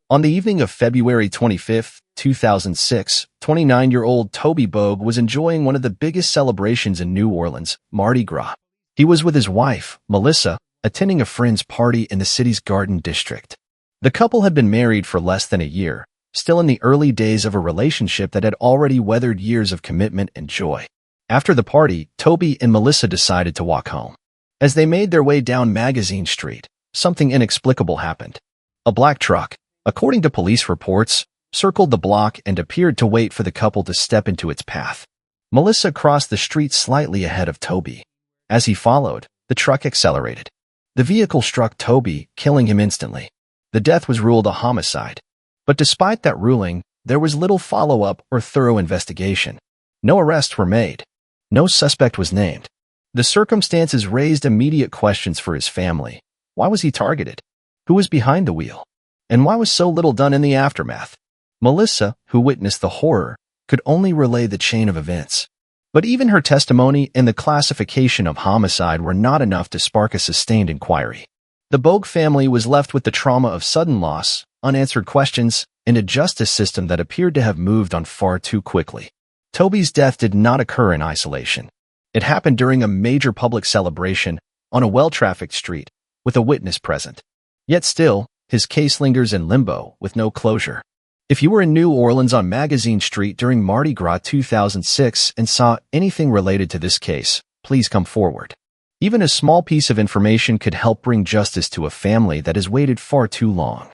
On the evening of February 25, 2006, 29-year-old Toby Bogue was enjoying one of the biggest celebrations in New Orleans, Mardi Gras. He was with his wife, Melissa, attending a friend's party in the city's Garden District. The couple had been married for less than a year, still in the early days of a relationship that had already weathered years of commitment and joy. After the party, Toby and Melissa decided to walk home. As they made their way down Magazine Street, something inexplicable happened. A black truck, according to police reports, circled the block and appeared to wait for the couple to step into its path. Melissa crossed the street slightly ahead of Toby. As he followed, the truck accelerated. The vehicle struck Toby, killing him instantly. The death was ruled a homicide. But despite that ruling, there was little follow-up or thorough investigation. No arrests were made. No suspect was named. The circumstances raised immediate questions for his family. Why was he targeted? Who was behind the wheel? And why was so little done in the aftermath? Melissa, who witnessed the horror, could only relay the chain of events. But even her testimony and the classification of homicide were not enough to spark a sustained inquiry. The Bogue family was left with the trauma of sudden loss, unanswered questions, and a justice system that appeared to have moved on far too quickly. Toby's death did not occur in isolation. It happened during a major public celebration on a well-trafficked street, with a witness present. Yet still, his case lingers in limbo, with no closure. If you were in New Orleans on Magazine Street during Mardi Gras 2006 and saw anything related to this case, please come forward. Even a small piece of information could help bring justice to a family that has waited far too long.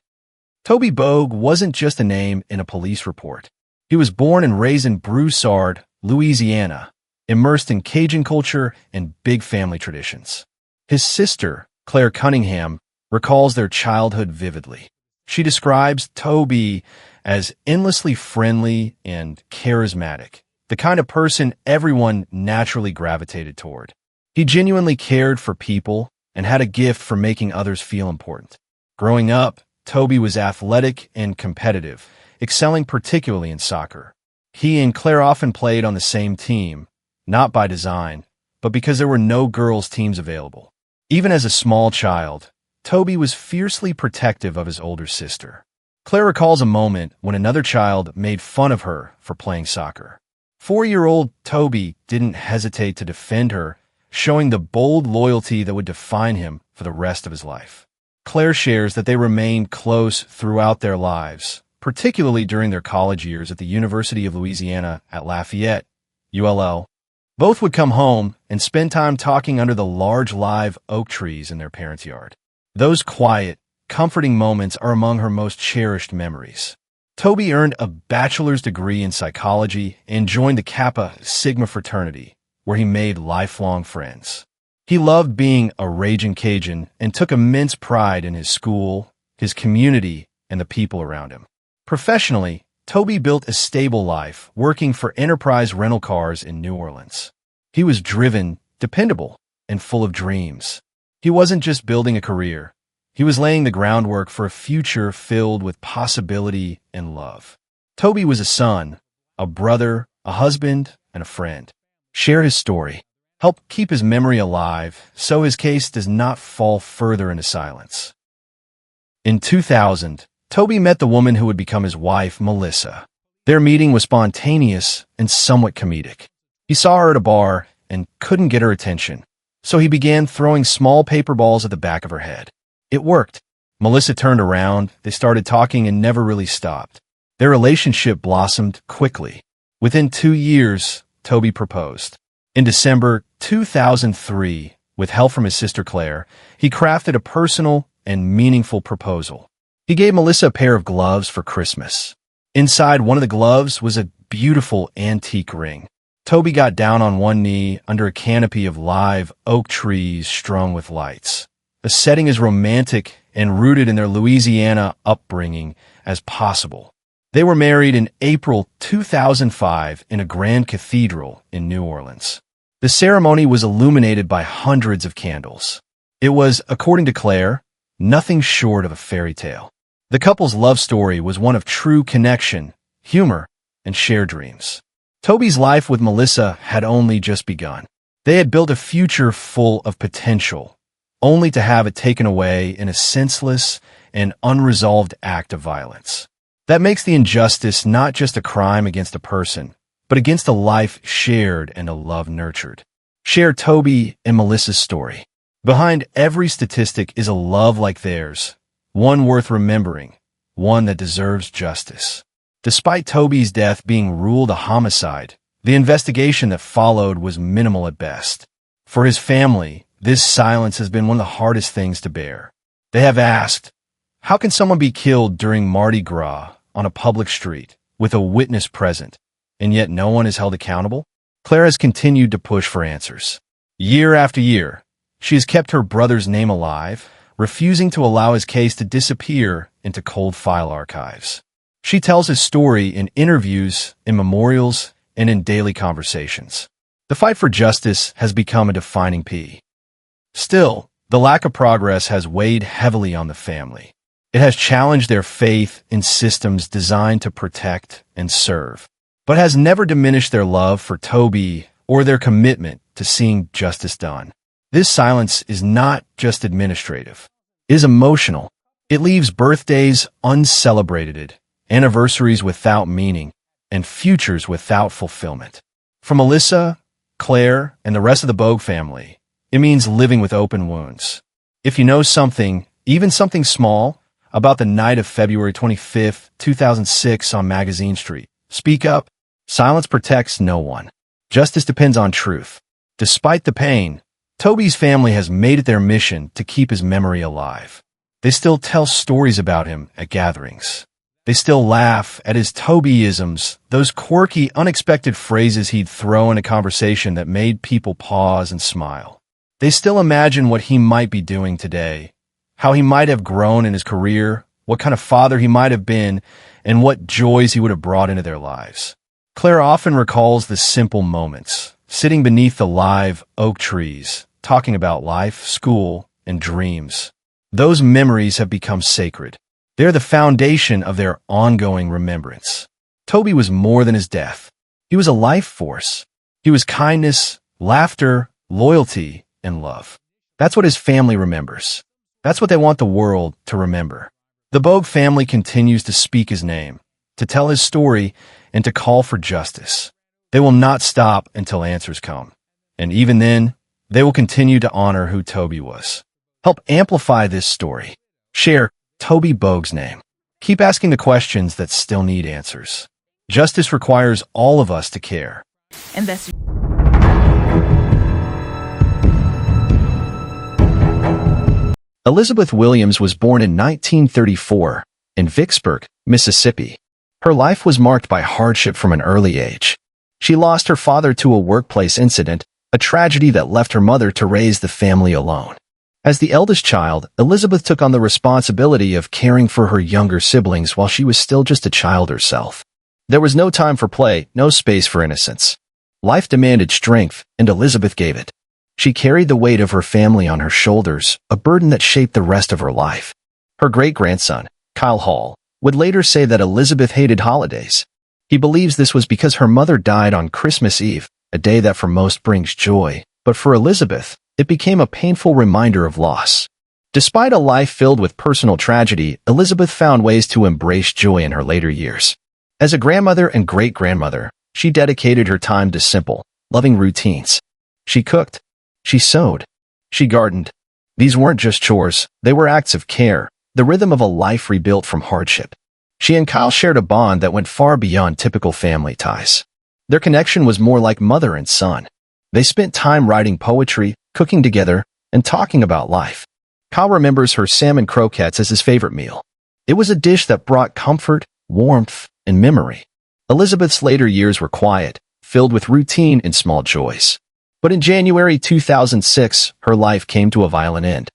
Toby Bogue wasn't just a name in a police report. He was born and raised in Broussard, Louisiana, immersed in Cajun culture and big family traditions. His sister, Claire Cunningham, recalls their childhood vividly. She describes Toby as endlessly friendly and charismatic, the kind of person everyone naturally gravitated toward. He genuinely cared for people and had a gift for making others feel important. Growing up, Toby was athletic and competitive, excelling particularly in soccer. He and Claire often played on the same team, not by design, but because there were no girls' teams available. Even as a small child, Toby was fiercely protective of his older sister. Claire recalls a moment when another child made fun of her for playing soccer. 4-year-old Toby didn't hesitate to defend her, showing the bold loyalty that would define him for the rest of his life. Claire shares that they remained close throughout their lives, particularly during their college years at the University of Louisiana at Lafayette, ULL. Both would come home and spend time talking under the large live oak trees in their parents' yard. Those quiet, comforting moments are among her most cherished memories. Toby earned a bachelor's degree in psychology and joined the Kappa Sigma fraternity, where he made lifelong friends. He loved being a raging Cajun and took immense pride in his school, his community, and the people around him. Professionally, Toby built a stable life working for Enterprise rental cars in New Orleans. He was driven, dependable, and full of dreams. He wasn't just building a career. He was laying the groundwork for a future filled with possibility and love. Toby was a son, a brother, a husband, and a friend. Share his story. Help keep his memory alive so his case does not fall further into silence. In 2000, Toby met the woman who would become his wife, Melissa. Their meeting was spontaneous and somewhat comedic. He saw her at a bar and couldn't get her attention, so he began throwing small paper balls at the back of her head. It worked. Melissa turned around, they started talking and never really stopped. Their relationship blossomed quickly. Within 2 years, Toby proposed. In December 2003, with help from his sister Claire, he crafted a personal and meaningful proposal. He gave Melissa a pair of gloves for Christmas. Inside one of the gloves was a beautiful antique ring. Toby got down on one knee under a canopy of live oak trees strung with lights. The setting is romantic and rooted in their Louisiana upbringing as possible. They were married in April 2005 in a grand cathedral in New Orleans. The ceremony was illuminated by hundreds of candles. It was, according to Claire, nothing short of a fairy tale. The couple's love story was one of true connection, humor, and shared dreams. Toby's life with Melissa had only just begun. They had built a future full of potential, only to have it taken away in a senseless an unresolved act of violence. That makes the injustice not just a crime against a person, but against a life shared and a love nurtured. Share Toby and Melissa's story. Behind every statistic is a love like theirs, one worth remembering, one that deserves justice. Despite Toby's death being ruled a homicide, the investigation that followed was minimal at best. For his family, this silence has been one of the hardest things to bear. They have asked, how can someone be killed during Mardi Gras on a public street with a witness present, and yet no one is held accountable? Claire has continued to push for answers. Year after year, she has kept her brother's name alive, refusing to allow his case to disappear into cold file archives. She tells his story in interviews, in memorials, and in daily conversations. The fight for justice has become a defining piece. Still, the lack of progress has weighed heavily on the family. It has challenged their faith in systems designed to protect and serve, but has never diminished their love for Toby or their commitment to seeing justice done. This silence is not just administrative. It is emotional. It leaves birthdays uncelebrated, anniversaries without meaning, and futures without fulfillment. For Melissa, Claire, and the rest of the Bogue family, it means living with open wounds. If you know something, even something small, about the night of February 25th, 2006 on Magazine Street, speak up. Silence protects no one. Justice depends on truth. Despite the pain, Toby's family has made it their mission to keep his memory alive. They still tell stories about him at gatherings. They still laugh at his Tobyisms, those quirky, unexpected phrases he'd throw in a conversation that made people pause and smile. They still imagine what he might be doing today, how he might have grown in his career, what kind of father he might have been, and what joys he would have brought into their lives. Claire often recalls the simple moments, sitting beneath the live oak trees, talking about life, school, and dreams. Those memories have become sacred. They're the foundation of their ongoing remembrance. Toby was more than his death. He was a life force. He was kindness, laughter, loyalty, and love. That's what his family remembers. That's what they want the world to remember. The Bogue family continues to speak his name, to tell his story, and to call for justice. They will not stop until answers come. And even then, they will continue to honor who Toby was. Help amplify this story. Share Toby Bogue's name. Keep asking the questions that still need answers. Justice requires all of us to care. And that's Elizabeth Williams was born in 1934 in Vicksburg, Mississippi. Her life was marked by hardship from an early age. She lost her father to a workplace incident, a tragedy that left her mother to raise the family alone. As the eldest child, Elizabeth took on the responsibility of caring for her younger siblings while she was still just a child herself. There was no time for play, no space for innocence. Life demanded strength, and Elizabeth gave it. She carried the weight of her family on her shoulders, a burden that shaped the rest of her life. Her great-grandson, Kyle Hall, would later say that Elizabeth hated holidays. He believes this was because her mother died on Christmas Eve, a day that for most brings joy, but for Elizabeth, it became a painful reminder of loss. Despite a life filled with personal tragedy, Elizabeth found ways to embrace joy in her later years. As a grandmother and great-grandmother, she dedicated her time to simple, loving routines. She cooked. She sewed. She gardened. These weren't just chores, they were acts of care, the rhythm of a life rebuilt from hardship. She and Kyle shared a bond that went far beyond typical family ties. Their connection was more like mother and son. They spent time writing poetry, cooking together, and talking about life. Kyle remembers her salmon croquettes as his favorite meal. It was a dish that brought comfort, warmth, and memory. Elizabeth's later years were quiet, filled with routine and small joys. But in January 2006, her life came to a violent end.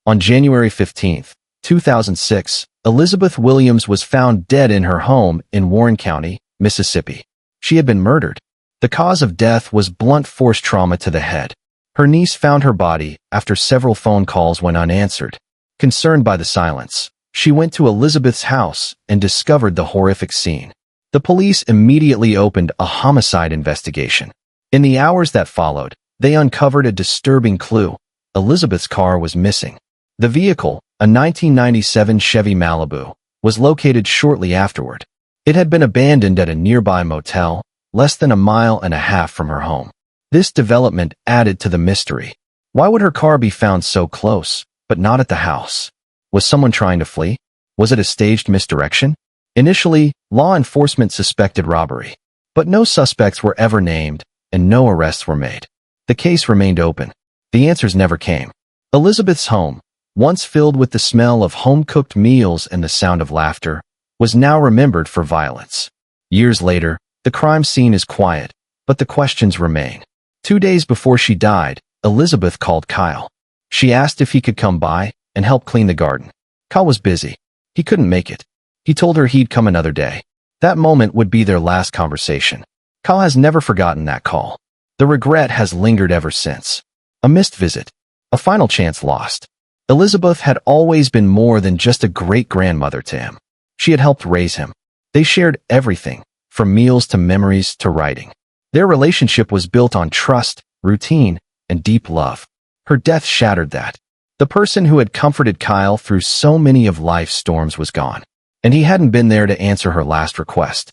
On January 15, 2006, Elizabeth Williams was found dead in her home in Warren County, Mississippi. She had been murdered. The cause of death was blunt force trauma to the head. Her niece found her body after several phone calls went unanswered. Concerned by the silence, she went to Elizabeth's house and discovered the horrific scene. The police immediately opened a homicide investigation. In the hours that followed, they uncovered a disturbing clue. Elizabeth's car was missing. The vehicle, a 1997 Chevy Malibu, was located shortly afterward. It had been abandoned at a nearby motel, less than a mile and a half from her home. This development added to the mystery. Why would her car be found so close, but not at the house? Was someone trying to flee? Was it a staged misdirection? Initially, law enforcement suspected robbery, but no suspects were ever named, and no arrests were made. The case remained open. The answers never came. Elizabeth's home, once filled with the smell of home-cooked meals and the sound of laughter, was now remembered for violence. Years later, the crime scene is quiet, but the questions remain. 2 days before she died, Elizabeth called Kyle. She asked if he could come by and help clean the garden. Kyle was busy. He couldn't make it. He told her he'd come another day. That moment would be their last conversation. Kyle has never forgotten that call. The regret has lingered ever since. A missed visit. A final chance lost. Elizabeth had always been more than just a great-grandmother to him. She had helped raise him. They shared everything, from meals to memories to writing. Their relationship was built on trust, routine, and deep love. Her death shattered that. The person who had comforted Kyle through so many of life's storms was gone, and he hadn't been there to answer her last request.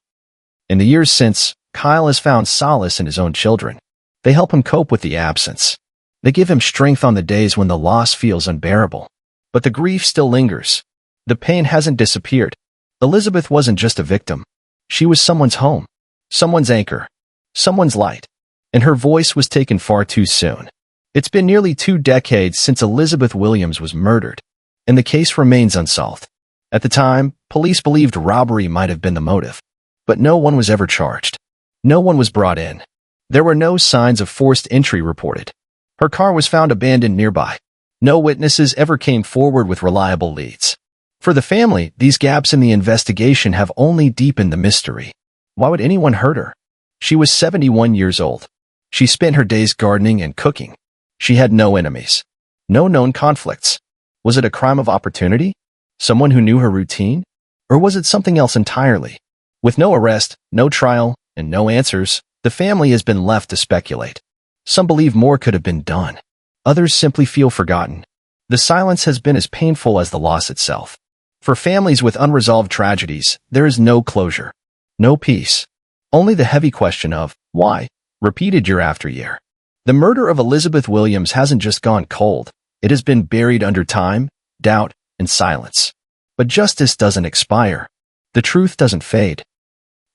In the years since, Kyle has found solace in his own children. They help him cope with the absence. They give him strength on the days when the loss feels unbearable. But the grief still lingers. The pain hasn't disappeared. Elizabeth wasn't just a victim. She was someone's home, someone's anchor, someone's light, and her voice was taken far too soon. It's been nearly 2 decades since Elizabeth Williams was murdered, and the case remains unsolved. At the time, police believed robbery might have been the motive, but no one was ever charged. No one was brought in. There were no signs of forced entry reported. Her car was found abandoned nearby. No witnesses ever came forward with reliable leads. For the family, these gaps in the investigation have only deepened the mystery. Why would anyone hurt her? She was 71 years old. She spent her days gardening and cooking. She had no enemies. No known conflicts. Was it a crime of opportunity? Someone who knew her routine? Or was it something else entirely? With no arrest, no trial, and no answers, the family has been left to speculate. Some believe more could have been done. Others simply feel forgotten. The silence has been as painful as the loss itself. For families with unresolved tragedies, there is no closure, no peace. Only the heavy question of, why, repeated year after year. The murder of Elizabeth Williams hasn't just gone cold. It has been buried under time, doubt, and silence. But justice doesn't expire. The truth doesn't fade.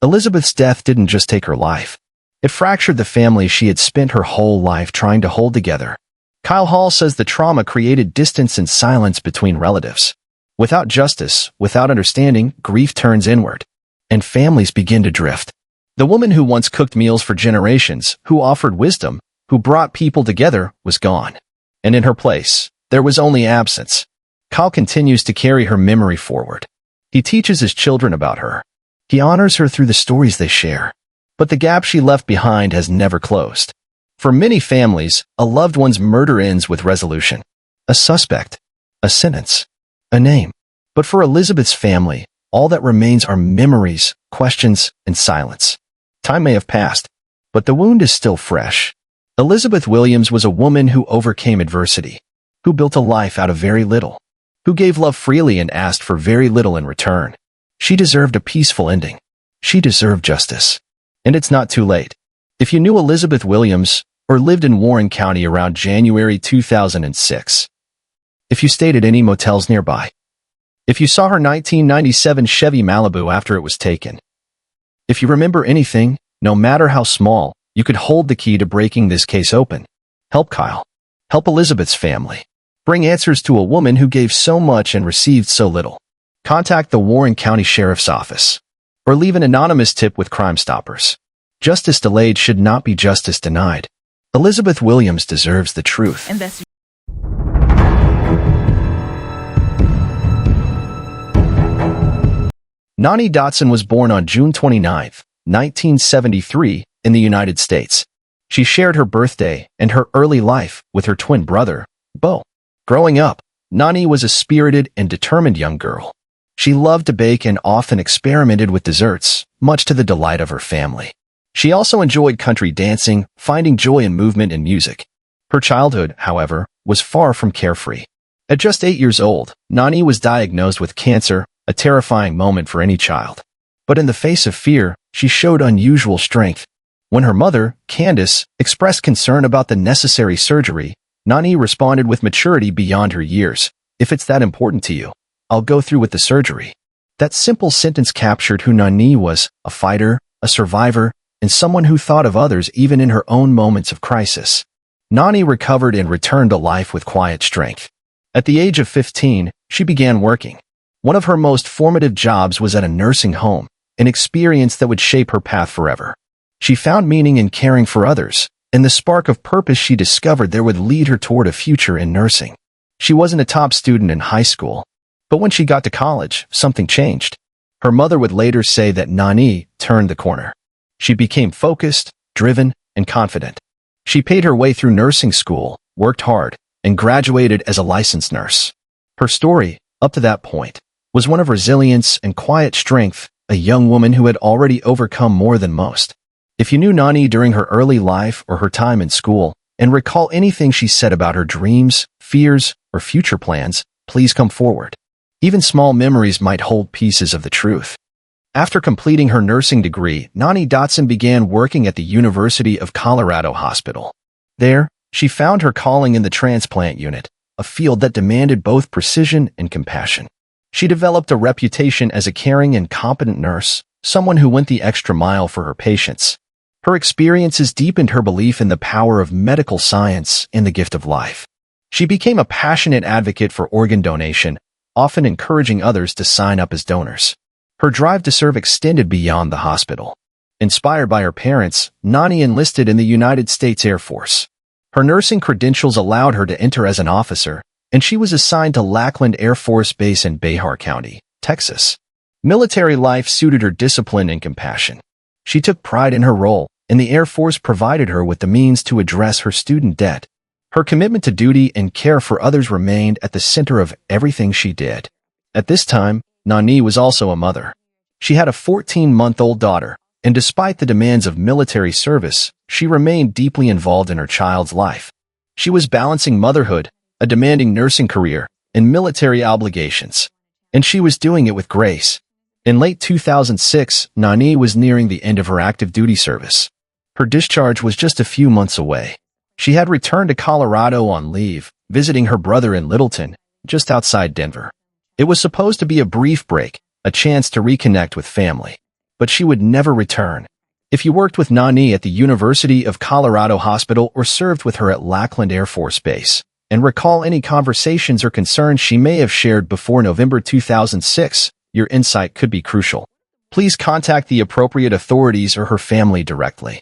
Elizabeth's death didn't just take her life. It fractured the family she had spent her whole life trying to hold together. Kyle Hall says the trauma created distance and silence between relatives. Without justice, without understanding, grief turns inward, and families begin to drift. The woman who once cooked meals for generations, who offered wisdom, who brought people together, was gone. And in her place, there was only absence. Kyle continues to carry her memory forward. He teaches his children about her. He honors her through the stories they share. But the gap she left behind has never closed. For many families, a loved one's murder ends with resolution. A suspect. A sentence. A name. But for Elizabeth's family, all that remains are memories, questions, and silence. Time may have passed, but the wound is still fresh. Elizabeth Williams was a woman who overcame adversity, who built a life out of very little, who gave love freely and asked for very little in return. She deserved a peaceful ending. She deserved justice. And it's not too late. If you knew Elizabeth Williams or lived in Warren County around January 2006, if you stayed at any motels nearby, if you saw her 1997 Chevy Malibu after it was taken, if you remember anything, no matter how small, you could hold the key to breaking this case open. Help Kyle. Help Elizabeth's family. Bring answers to a woman who gave so much and received so little. Contact the Warren County Sheriff's Office, or leave an anonymous tip with Crime Stoppers. Justice delayed should not be justice denied. Elizabeth Williams deserves the truth. Nonnie Dotson was born on June 29, 1973, in the United States. She shared her birthday and her early life with her twin brother, Bo. Growing up, Nonnie was a spirited and determined young girl. She loved to bake and often experimented with desserts, much to the delight of her family. She also enjoyed country dancing, finding joy in movement and music. Her childhood, however, was far from carefree. At just 8 years old, Nonnie was diagnosed with cancer, a terrifying moment for any child. But in the face of fear, she showed unusual strength. When her mother, Candace, expressed concern about the necessary surgery, Nonnie responded with maturity beyond her years. "If it's that important to you, I'll go through with the surgery." That simple sentence captured who Nonnie was: a fighter, a survivor, and someone who thought of others even in her own moments of crisis. Nonnie recovered and returned to life with quiet strength. At the age of 15, she began working. One of her most formative jobs was at a nursing home, an experience that would shape her path forever. She found meaning in caring for others, and the spark of purpose she discovered there would lead her toward a future in nursing. She wasn't a top student in high school, but when she got to college, something changed. Her mother would later say that Nonnie turned the corner. She became focused, driven, and confident. She paid her way through nursing school, worked hard, and graduated as a licensed nurse. Her story, up to that point, was one of resilience and quiet strength, a young woman who had already overcome more than most. If you knew Nonnie during her early life or her time in school, and recall anything she said about her dreams, fears, or future plans, please come forward. Even small memories might hold pieces of the truth. After completing her nursing degree, Nonnie Dotson began working at the University of Colorado Hospital. There, she found her calling in the transplant unit, a field that demanded both precision and compassion. She developed a reputation as a caring and competent nurse, someone who went the extra mile for her patients. Her experiences deepened her belief in the power of medical science and the gift of life. She became a passionate advocate for organ donation, often encouraging others to sign up as donors. Her drive to serve extended beyond the hospital. Inspired by her parents, Nonnie enlisted in the United States Air Force. Her nursing credentials allowed her to enter as an officer, and she was assigned to Lackland Air Force Base in Behar County, Texas. Military life suited her discipline and compassion. She took pride in her role, and the Air Force provided her with the means to address her student debt. Her commitment to duty and care for others remained at the center of everything she did. At this time, Nonnie was also a mother. She had a 14-month-old daughter, and despite the demands of military service, she remained deeply involved in her child's life. She was balancing motherhood, a demanding nursing career, and military obligations. And she was doing it with grace. In late 2006, Nonnie was nearing the end of her active duty service. Her discharge was just a few months away. She had returned to Colorado on leave, visiting her brother in Littleton, just outside Denver. It was supposed to be a brief break, a chance to reconnect with family. But she would never return. If you worked with Nonnie at the University of Colorado Hospital or served with her at Lackland Air Force Base, and recall any conversations or concerns she may have shared before November 2006, your insight could be crucial. Please contact the appropriate authorities or her family directly.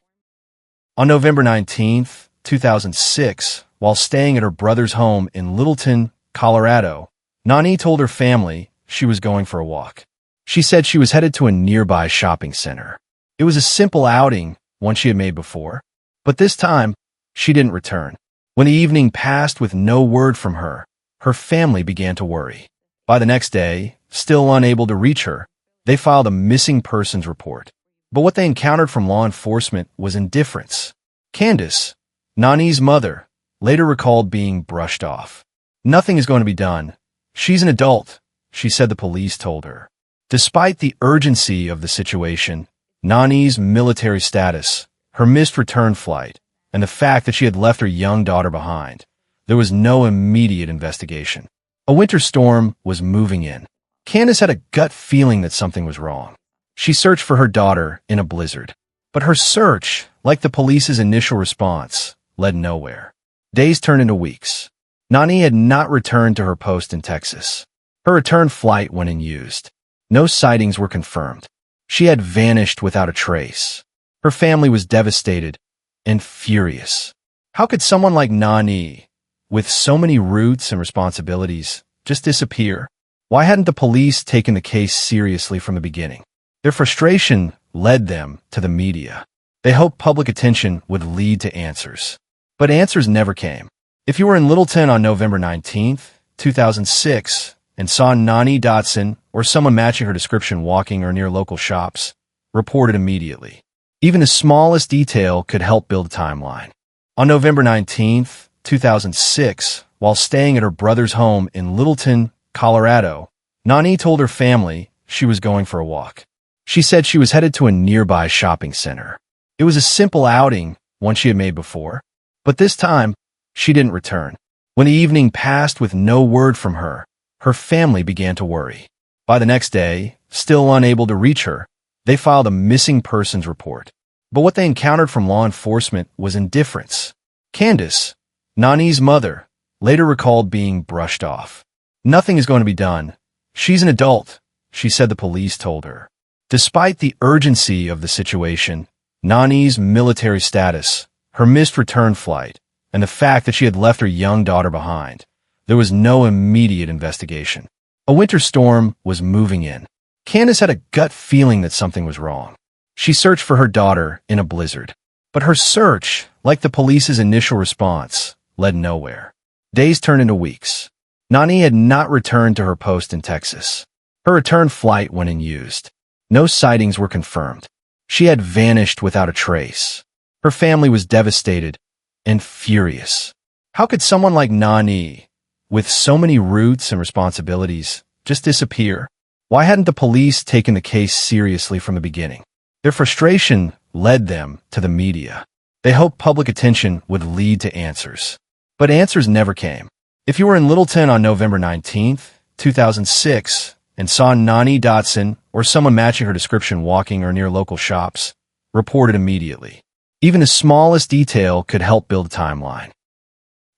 On November 19, 2006, while staying at her brother's home in Littleton, Colorado, Nonnie told her family she was going for a walk. She said she was headed to a nearby shopping center. It was a simple outing, one she had made before, but this time, she didn't return. When the evening passed with no word from her, her family began to worry. By the next day, still unable to reach her, they filed a missing persons report. But what they encountered from law enforcement was indifference. Candace, Nonnie's mother, later recalled being brushed off. "Nothing is going to be done. She's an adult," she said the police told her. Despite the urgency of the situation, Nonnie's military status, her missed return flight, and the fact that she had left her young daughter behind, there was no immediate investigation. A winter storm was moving in. Candace had a gut feeling that something was wrong. She searched for her daughter in a blizzard. But her search, like the police's initial response, led nowhere. Days turned into weeks. Nonnie had not returned to her post in Texas. Her return flight went unused. No sightings were confirmed. She had vanished without a trace. Her family was devastated and furious. How could someone like Nonnie, with so many roots and responsibilities, just disappear? Why hadn't the police taken the case seriously from the beginning? Their frustration led them to the media. They hoped public attention would lead to answers. But answers never came. If you were in Littleton on November 19, 2006, and saw Nonnie Dotson or someone matching her description walking or near local shops, report it immediately. Even the smallest detail could help build a timeline. On November 19, 2006, while staying at her brother's home in Littleton, Colorado, Nonnie told her family she was going for a walk. She said she was headed to a nearby shopping center. It was a simple outing, one she had made before, but this time, she didn't return. When the evening passed with no word from her, her family began to worry. By the next day, still unable to reach her, they filed a missing persons report. But what they encountered from law enforcement was indifference. Candace, Nonnie's mother, later recalled being brushed off. "Nothing is going to be done. She's an adult," she said the police told her. Despite the urgency of the situation, Nonnie's military status, her missed return flight, and the fact that she had left her young daughter behind, there was no immediate investigation. A winter storm was moving in. Candace had a gut feeling that something was wrong. She searched for her daughter in a blizzard. But her search, like the police's initial response, led nowhere. Days turned into weeks. Nonnie had not returned to her post in Texas. Her return flight went unused. No sightings were confirmed. She had vanished without a trace. Her family was devastated and furious. How could someone like Nonnie, with so many roots and responsibilities, just disappear? Why hadn't the police taken the case seriously from the beginning? Their frustration led them to the media. They hoped public attention would lead to answers. But answers never came. If you were in Littleton on November 19th, 2006, and saw Nonnie Dotson or someone matching her description walking or near local shops, report it immediately. Even the smallest detail could help build a timeline.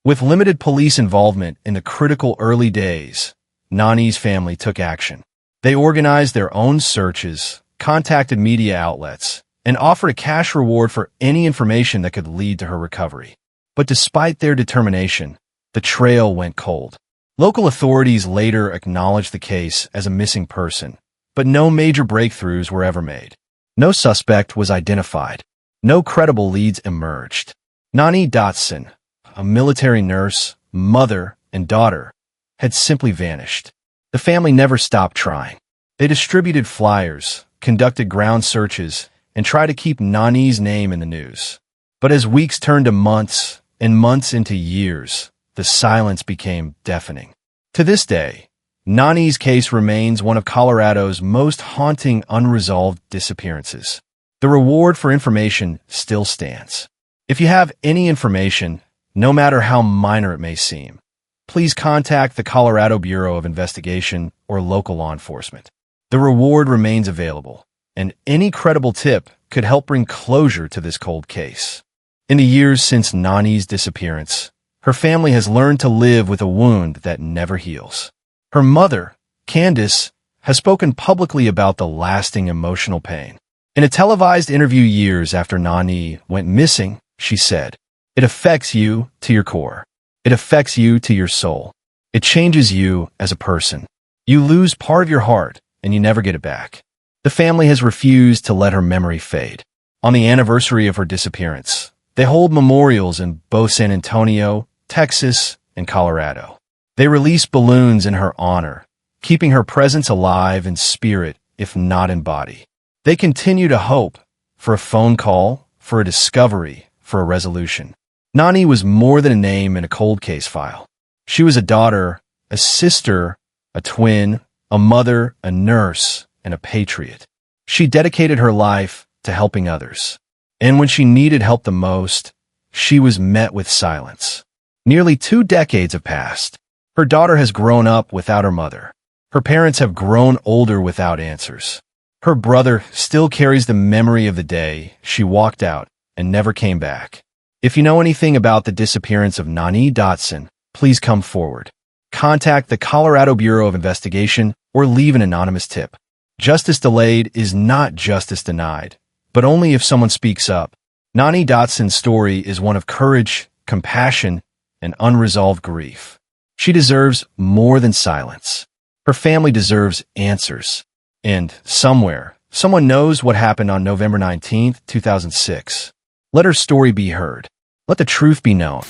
With limited police involvement in the critical early days, Nonnie's family took action. They organized their own searches, contacted media outlets, and offered a cash reward for any information that could lead to her recovery. But despite their determination, the trail went cold. Local authorities later acknowledged the case as a missing person, but no major breakthroughs were ever made. No suspect was identified. No credible leads emerged. Nonnie Dotson, a military nurse, mother, and daughter, had simply vanished. The family never stopped trying. They distributed flyers, conducted ground searches, and tried to keep Nonnie's name in the news. But as weeks turned to months and months into years, the silence became deafening. To this day, Nonnie's case remains one of Colorado's most haunting unresolved disappearances. The reward for information still stands. If you have any information, no matter how minor it may seem, please contact the Colorado Bureau of Investigation or local law enforcement. The reward remains available, and any credible tip could help bring closure to this cold case. In the years since Nonnie's disappearance, her family has learned to live with a wound that never heals. Her mother, Candace, has spoken publicly about the lasting emotional pain. In a televised interview years after Nonnie went missing, she said, "It affects you to your core. It affects you to your soul. It changes you as a person. You lose part of your heart, and you never get it back." The family has refused to let her memory fade. On the anniversary of her disappearance, they hold memorials in both San Antonio, Texas, and Colorado. They release balloons in her honor, keeping her presence alive in spirit, if not in body. They continue to hope for a phone call, for a discovery, for a resolution. Nonnie was more than a name in a cold case file. She was a daughter, a sister, a twin, a mother, a nurse, and a patriot. She dedicated her life to helping others. And when she needed help the most, she was met with silence. Nearly 2 decades have passed. Her daughter has grown up without her mother. Her parents have grown older without answers. Her brother still carries the memory of the day she walked out and never came back. If you know anything about the disappearance of Nonnie Dotson, please come forward. Contact the Colorado Bureau of Investigation or leave an anonymous tip. Justice delayed is not justice denied, but only if someone speaks up. Nonnie Dotson's story is one of courage, compassion, and unresolved grief. She deserves more than silence. Her family deserves answers. And somewhere, someone knows what happened on November 19th, 2006. Let her story be heard. Let the truth be known.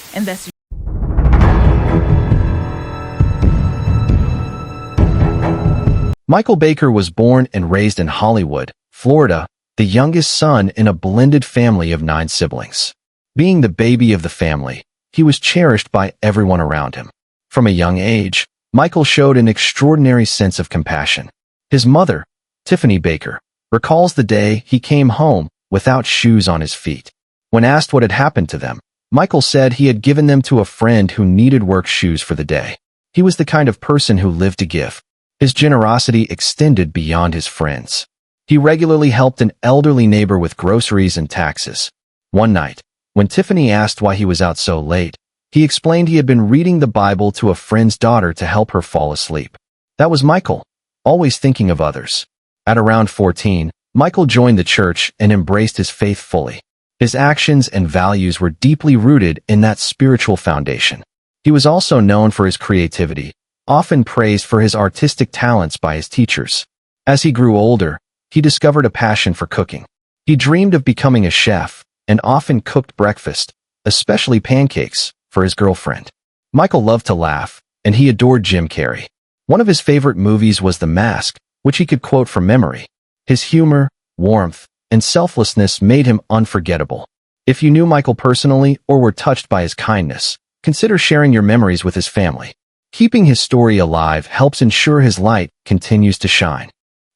Michael Baker was born and raised in Hollywood, Florida, the youngest son in a blended family of 9 siblings. Being the baby of the family, he was cherished by everyone around him. From a young age, Michael showed an extraordinary sense of compassion. His mother, Tiffany Baker, recalls the day he came home without shoes on his feet. When asked what had happened to them, Michael said he had given them to a friend who needed work shoes for the day. He was the kind of person who lived to give. His generosity extended beyond his friends. He regularly helped an elderly neighbor with groceries and taxes. One night, when Tiffany asked why he was out so late, he explained he had been reading the Bible to a friend's daughter to help her fall asleep. That was Michael, always thinking of others. At around 14, Michael joined the church and embraced his faith fully. His actions and values were deeply rooted in that spiritual foundation. He was also known for his creativity, often praised for his artistic talents by his teachers. As he grew older, he discovered a passion for cooking. He dreamed of becoming a chef and often cooked breakfast, especially pancakes, for his girlfriend. Michael loved to laugh, and he adored Jim Carrey. One of his favorite movies was The Mask, which he could quote from memory. His humor, warmth, and selflessness made him unforgettable. If you knew Michael personally or were touched by his kindness, consider sharing your memories with his family. Keeping his story alive helps ensure his light continues to shine.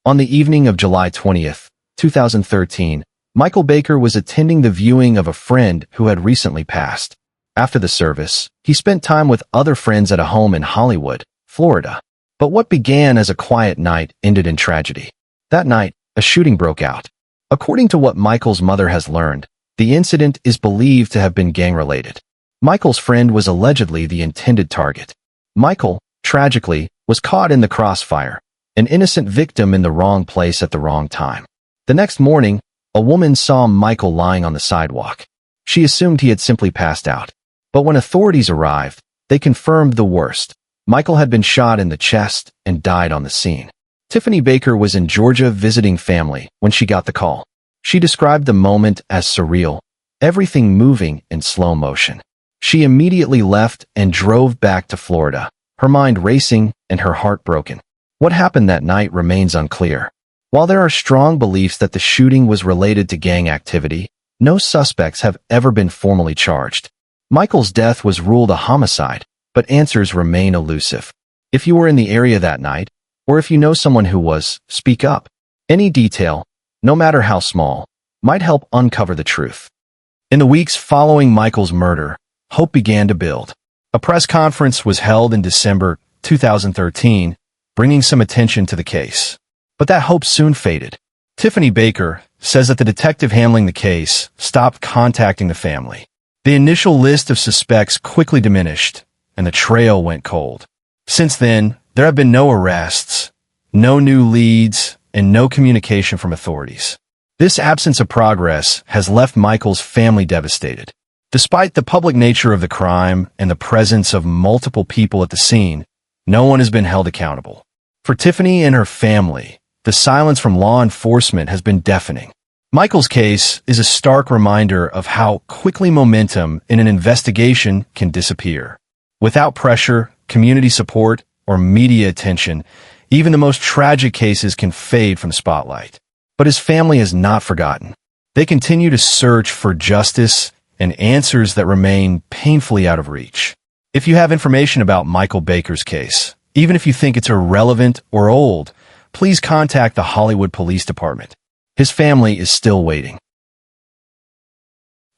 On the evening of July 20th, 2013, Michael Baker was attending the viewing of a friend who had recently passed. After the service, he spent time with other friends at a home in Hollywood, Florida. But what began as a quiet night ended in tragedy. That night, a shooting broke out. According to what Michael's mother has learned, the incident is believed to have been gang-related. Michael's friend was allegedly the intended target. Michael, tragically, was caught in the crossfire, an innocent victim in the wrong place at the wrong time. The next morning, a woman saw Michael lying on the sidewalk. She assumed he had simply passed out. But when authorities arrived, they confirmed the worst. Michael had been shot in the chest and died on the scene. Tiffany Baker was in Georgia visiting family when she got the call. She described the moment as surreal, everything moving in slow motion. She immediately left and drove back to Florida, her mind racing and her heart broken. What happened that night remains unclear. While there are strong beliefs that the shooting was related to gang activity, no suspects have ever been formally charged. Michael's death was ruled a homicide, but answers remain elusive. If you were in the area that night, or if you know someone who was, speak up. Any detail, no matter how small, might help uncover the truth. In the weeks following Michael's murder, hope began to build. A press conference was held in December 2013, bringing some attention to the case. But that hope soon faded. Tiffany Baker says that the detective handling the case stopped contacting the family. The initial list of suspects quickly diminished, and the trail went cold. Since then, there have been no arrests, no new leads, and no communication from authorities. This absence of progress has left Michael's family devastated. Despite the public nature of the crime and the presence of multiple people at the scene, no one has been held accountable. For Tiffany and her family, the silence from law enforcement has been deafening. Michael's case is a stark reminder of how quickly momentum in an investigation can disappear. Without pressure, community support, or media attention, even the most tragic cases can fade from the spotlight. But his family has not forgotten. They continue to search for justice and answers that remain painfully out of reach. If you have information about Michael Baker's case, even if you think it's irrelevant or old, please contact the Hollywood Police Department. His family is still waiting.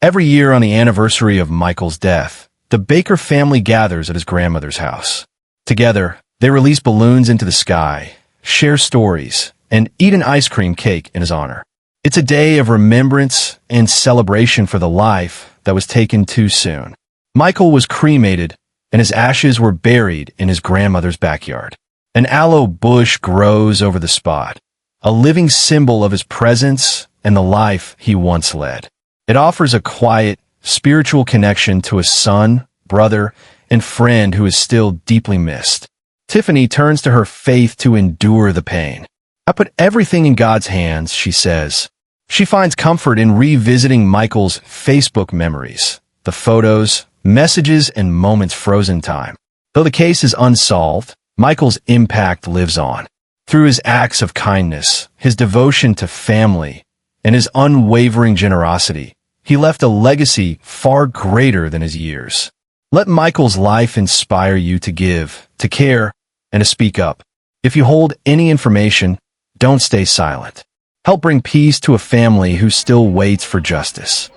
Every year on the anniversary of Michael's death, the Baker family gathers at his grandmother's house. Together, they release balloons into the sky, share stories, and eat an ice cream cake in his honor. It's a day of remembrance and celebration for the life that was taken too soon. Michael was cremated, and his ashes were buried in his grandmother's backyard. An aloe bush grows over the spot, a living symbol of his presence and the life he once led. It offers a quiet, spiritual connection to his son, brother, and friend who is still deeply missed. Tiffany turns to her faith to endure the pain. I put everything in God's hands, she says. She finds comfort in revisiting Michael's Facebook memories, the photos, messages, and moments frozen in time. Though the case is unsolved, Michael's impact lives on. Through his acts of kindness, his devotion to family, and his unwavering generosity, he left a legacy far greater than his years. Let Michael's life inspire you to give, to care, and to speak up. If you hold any information, don't stay silent. Help bring peace to a family who still waits for justice.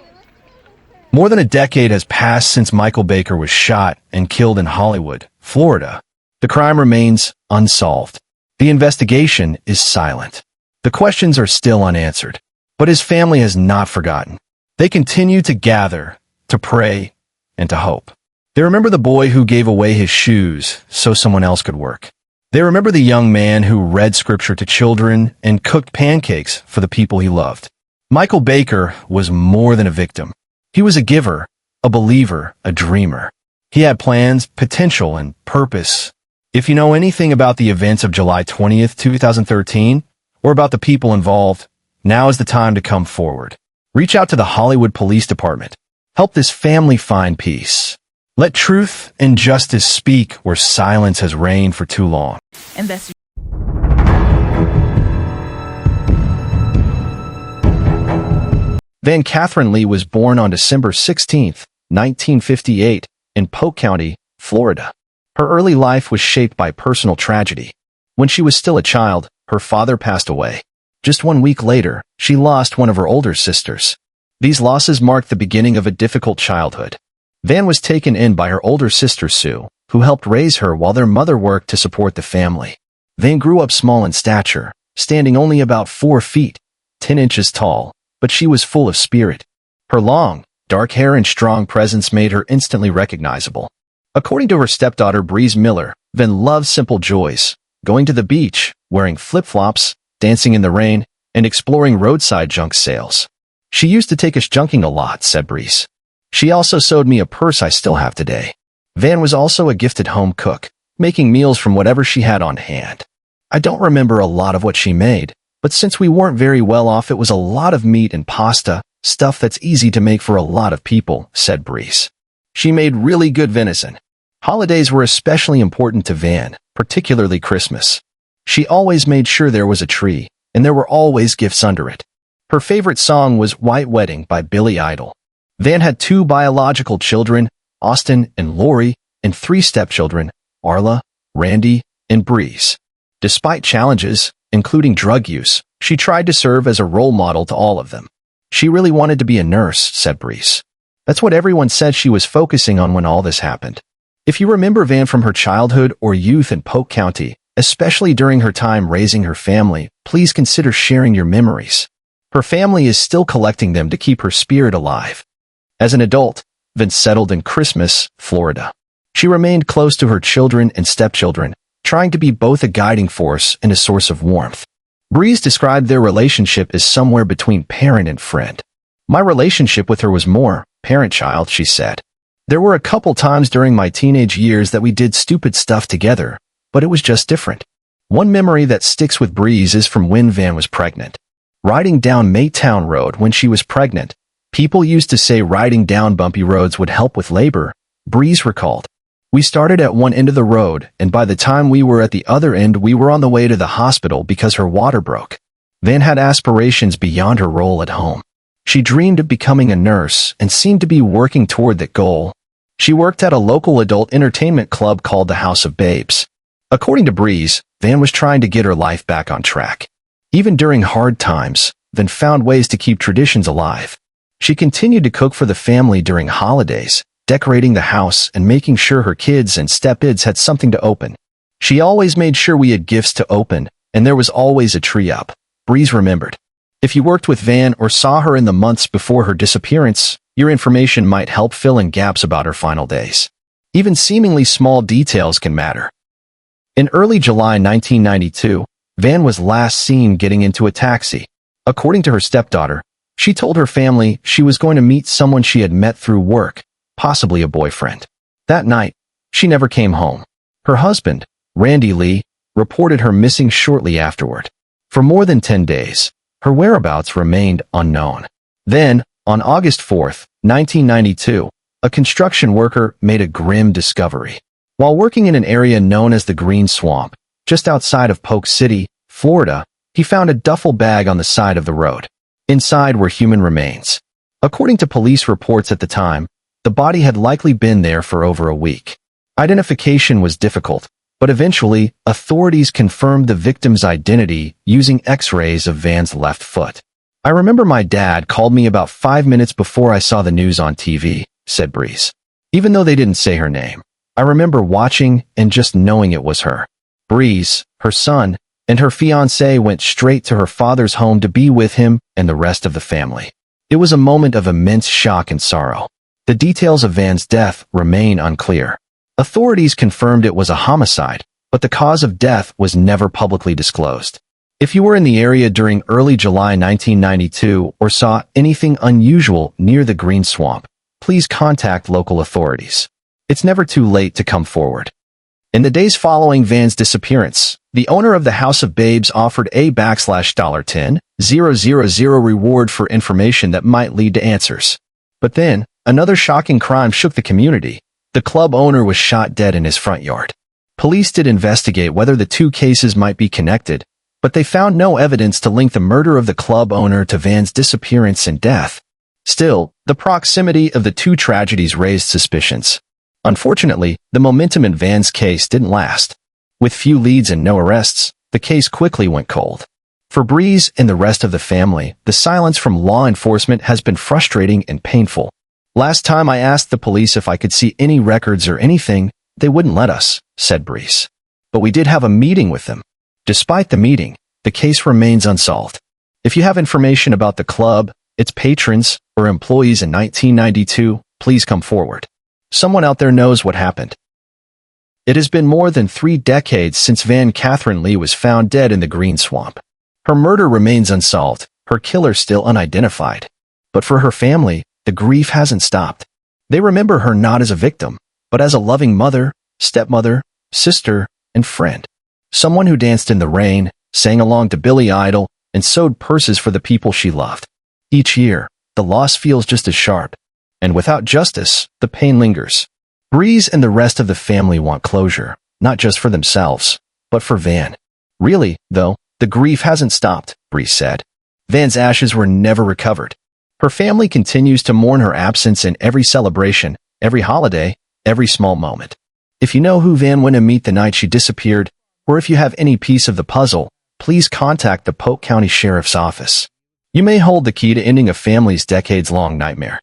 More than a decade has passed since Michael Baker was shot and killed in Hollywood, Florida. The crime remains unsolved. The investigation is silent. The questions are still unanswered. But his family has not forgotten. They continue to gather, to pray, and to hope. They remember the boy who gave away his shoes so someone else could work. They remember the young man who read scripture to children and cooked pancakes for the people he loved. Michael Baker was more than a victim. He was a giver, a believer, a dreamer. He had plans, potential, and purpose. If you know anything about the events of July 20th, 2013, or about the people involved, now is the time to come forward. Reach out to the Hollywood Police Department. Help this family find peace. Let truth and justice speak where silence has reigned for too long. And that's Vann Catherine Lee was born on December 16, 1958, in Polk County, Florida. Her early life was shaped by personal tragedy. When she was still a child, her father passed away. Just 1 week later, she lost one of her older sisters. These losses marked the beginning of a difficult childhood. Vann was taken in by her older sister Sue, who helped raise her while their mother worked to support the family. Vann grew up small in stature, standing only about 4 feet, 10 inches tall, but she was full of spirit. Her long, dark hair and strong presence made her instantly recognizable. According to her stepdaughter Breeze Miller, Vann loved simple joys, going to the beach, wearing flip-flops, dancing in the rain, and exploring roadside junk sales. She used to take us junking a lot, said Breeze. She also sewed me a purse I still have today. Vann was also a gifted home cook, making meals from whatever she had on hand. I don't remember a lot of what she made, but since we weren't very well off, it was a lot of meat and pasta, stuff that's easy to make for a lot of people, said Breeze. She made really good venison. Holidays were especially important to Vann, particularly Christmas. She always made sure there was a tree, and there were always gifts under it. Her favorite song was White Wedding by Billy Idol. Vann had 2 biological children, Austin and Lori, and 3 stepchildren, Arla, Randy, and Breeze. Despite challenges, including drug use, she tried to serve as a role model to all of them. She really wanted to be a nurse, said Breeze. That's what everyone said she was focusing on when all this happened. If you remember Vann from her childhood or youth in Polk County, especially during her time raising her family, please consider sharing your memories. Her family is still collecting them to keep her spirit alive. As an adult, Vann settled in Christmas, Florida. She remained close to her children and stepchildren, trying to be both a guiding force and a source of warmth. Breeze described their relationship as somewhere between parent and friend. My relationship with her was more parent-child, she said. There were a couple times during my teenage years that we did stupid stuff together, but it was just different. One memory that sticks with Breeze is from when Vann was pregnant. Riding down Maytown Road when she was pregnant, people used to say riding down bumpy roads would help with labor, Breeze recalled. We started at one end of the road, and by the time we were at the other end, we were on the way to the hospital because her water broke. Vann had aspirations beyond her role at home. She dreamed of becoming a nurse and seemed to be working toward that goal. She worked at a local adult entertainment club called the House of Babes. According to Breeze, Vann was trying to get her life back on track. Even during hard times, Vann found ways to keep traditions alive. She continued to cook for the family during holidays, decorating the house and making sure her kids and step-kids had something to open. She always made sure we had gifts to open, and there was always a tree up, Breeze remembered. If you worked with Vann or saw her in the months before her disappearance, your information might help fill in gaps about her final days. Even seemingly small details can matter. In early July 1992, Vann was last seen getting into a taxi. According to her stepdaughter, she told her family she was going to meet someone she had met through work, possibly a boyfriend. That night, she never came home. Her husband, Randy Lee, reported her missing shortly afterward. For more than 10 days, her whereabouts remained unknown. Then, on August 4, 1992, a construction worker made a grim discovery. While working in an area known as the Green Swamp, just outside of Polk City, Florida, he found a duffel bag on the side of the road. Inside were human remains. According to police reports at the time, The body had likely been there for over a week. Identification was difficult, but eventually, authorities confirmed the victim's identity using X-rays of Vann's left foot. "I remember my dad called me about 5 minutes before I saw the news on TV," said Breeze. "Even though they didn't say her name, I remember watching and just knowing it was her." Breeze, her son, and her fiancé went straight to her father's home to be with him and the rest of the family. It was a moment of immense shock and sorrow. The details of Vann's death remain unclear. Authorities confirmed it was a homicide, but the cause of death was never publicly disclosed. If you were in the area during early July 1992 or saw anything unusual near the Green Swamp, please contact local authorities. It's never too late to come forward. In the days following Vann's disappearance, the owner of the House of Babes offered a $10,000 reward for information that might lead to answers. But then, another shocking crime shook the community. The club owner was shot dead in his front yard. Police did investigate whether the two cases might be connected, but they found no evidence to link the murder of the club owner to Vann's disappearance and death. Still, the proximity of the two tragedies raised suspicions. Unfortunately, the momentum in Vann's case didn't last. With few leads and no arrests, the case quickly went cold. For Breeze and the rest of the family, the silence from law enforcement has been frustrating and painful. "Last time I asked the police if I could see any records or anything, they wouldn't let us," said Breeze. "But we did have a meeting with them. Despite the meeting, the case remains unsolved. If you have information about the club, its patrons, or employees in 1992, please come forward. Someone out there knows what happened." It has been more than 3 decades since Vann Catherine Lee was found dead in the Green Swamp. Her murder remains unsolved, her killer still unidentified. But for her family, the grief hasn't stopped. They remember her not as a victim, but as a loving mother, stepmother, sister, and friend. Someone who danced in the rain, sang along to Billy Idol, and sewed purses for the people she loved. Each year, the loss feels just as sharp. And without justice, the pain lingers. Breeze and the rest of the family want closure, not just for themselves, but for Vann. "Really, though, the grief hasn't stopped," Breeze said. "Vann's ashes were never recovered. Her family continues to mourn her absence in every celebration, every holiday, every small moment. If you know who Vann went to meet the night she disappeared, or if you have any piece of the puzzle, please contact the Polk County Sheriff's Office. You may hold the key to ending a family's decades-long nightmare."